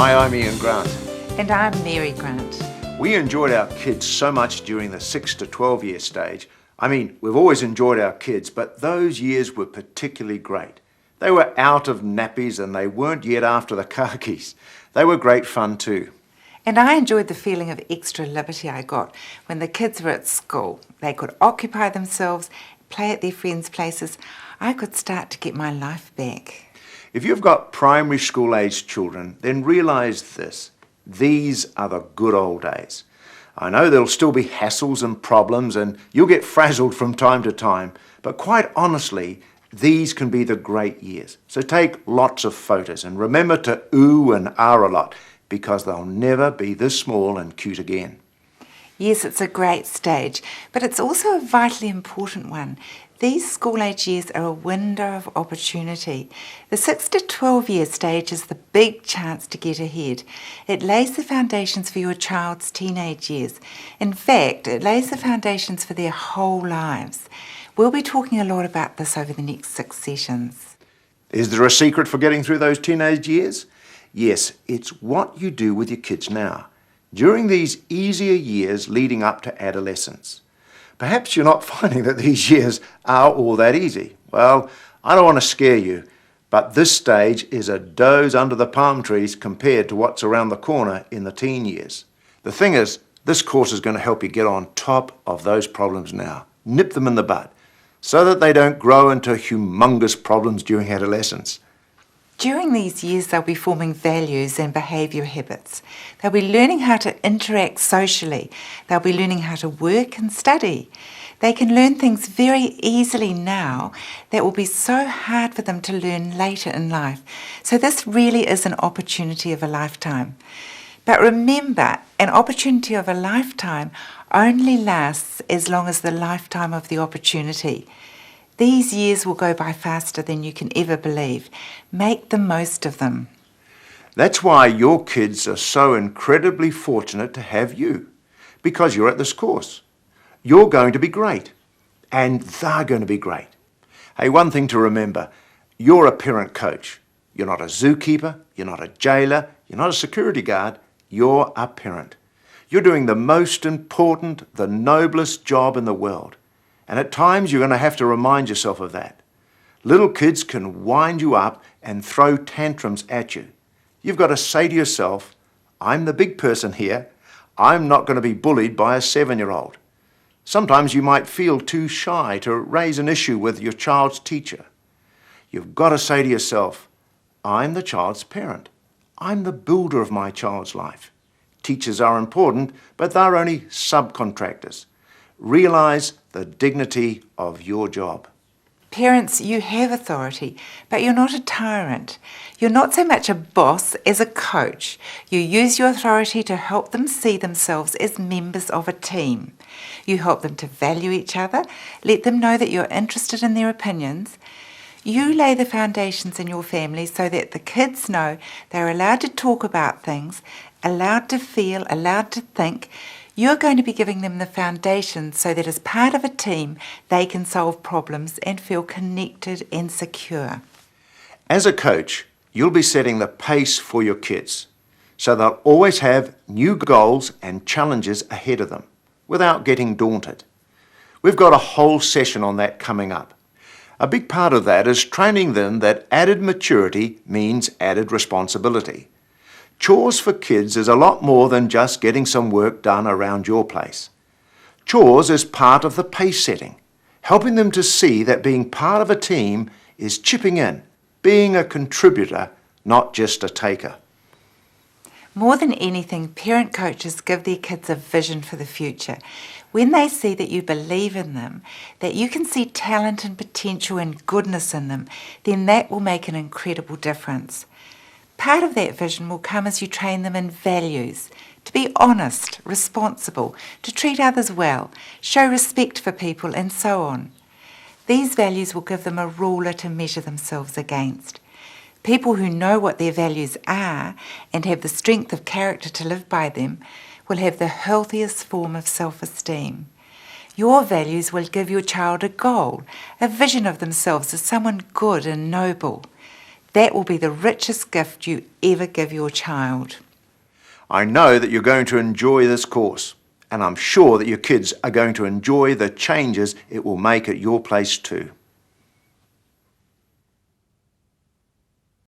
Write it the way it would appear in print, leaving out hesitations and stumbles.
Hi, I'm Ian Grant. And I'm Mary Grant. We enjoyed our kids so much during the 6 to 12 year stage. I mean, we've always enjoyed our kids, but those years were particularly great. They were out of nappies and they weren't yet after the car keys. They were great fun too. And I enjoyed the feeling of extra liberty I got when the kids were at school. They could occupy themselves, play at their friends' places. I could start to get my life back. If you've got primary school aged children, then realise this. These are the good old days. I know there'll still be hassles and problems and you'll get frazzled from time to time, but quite honestly, these can be the great years. So take lots of photos and remember to ooh and ah a lot, because they'll never be this small and cute again. Yes, it's a great stage, but it's also a vitally important one. These school-age years are a window of opportunity. The 6 to 12 year stage is the big chance to get ahead. It lays the foundations for your child's teenage years. In fact, it lays the foundations for their whole lives. We'll be talking a lot about this over the next 6 sessions. Is there a secret for getting through those teenage years? Yes, it's what you do with your kids now, during these easier years leading up to adolescence. Perhaps you're not finding that these years are all that easy. Well, I don't want to scare you, but this stage is a doze under the palm trees compared to what's around the corner in the teen years. The thing is, this course is going to help you get on top of those problems now, nip them in the bud, so that they don't grow into humongous problems during adolescence. During these years, they'll be forming values and behaviour habits. They'll be learning how to interact socially. They'll be learning how to work and study. They can learn things very easily now that will be so hard for them to learn later in life. So this really is an opportunity of a lifetime. But remember, an opportunity of a lifetime only lasts as long as the lifetime of the opportunity. These years will go by faster than you can ever believe. Make the most of them. That's why your kids are so incredibly fortunate to have you, because you're at this course. You're going to be great, and they're going to be great. Hey, one thing to remember, you're a parent coach. You're not a zookeeper, you're not a jailer, you're not a security guard, you're a parent. You're doing the most important, the noblest job in the world. And at times you're going to have to remind yourself of that. Little kids can wind you up and throw tantrums at you. You've got to say to yourself, I'm the big person here. I'm not going to be bullied by a 7-year-old. Sometimes you might feel too shy to raise an issue with your child's teacher. You've got to say to yourself, I'm the child's parent. I'm the builder of my child's life. Teachers are important, but they're only subcontractors. Realise the dignity of your job. Parents, you have authority, but you're not a tyrant. You're not so much a boss as a coach. You use your authority to help them see themselves as members of a team. You help them to value each other, let them know that you're interested in their opinions. You lay the foundations in your family so that the kids know they're allowed to talk about things, allowed to feel, allowed to think. You're going to be giving them the foundation so that as part of a team, they can solve problems and feel connected and secure. As a coach, you'll be setting the pace for your kids, so they'll always have new goals and challenges ahead of them, without getting daunted. We've got a whole session on that coming up. A big part of that is training them that added maturity means added responsibility. Chores for kids is a lot more than just getting some work done around your place. Chores is part of the pace setting, helping them to see that being part of a team is chipping in, being a contributor, not just a taker. More than anything, parent coaches give their kids a vision for the future. When they see that you believe in them, that you can see talent and potential and goodness in them, then that will make an incredible difference. Part of that vision will come as you train them in values, to be honest, responsible, to treat others well, show respect for people, and so on. These values will give them a ruler to measure themselves against. People who know what their values are and have the strength of character to live by them will have the healthiest form of self-esteem. Your values will give your child a goal, a vision of themselves as someone good and noble. That will be the richest gift you ever give your child. I know that you're going to enjoy this course, and I'm sure that your kids are going to enjoy the changes it will make at your place too.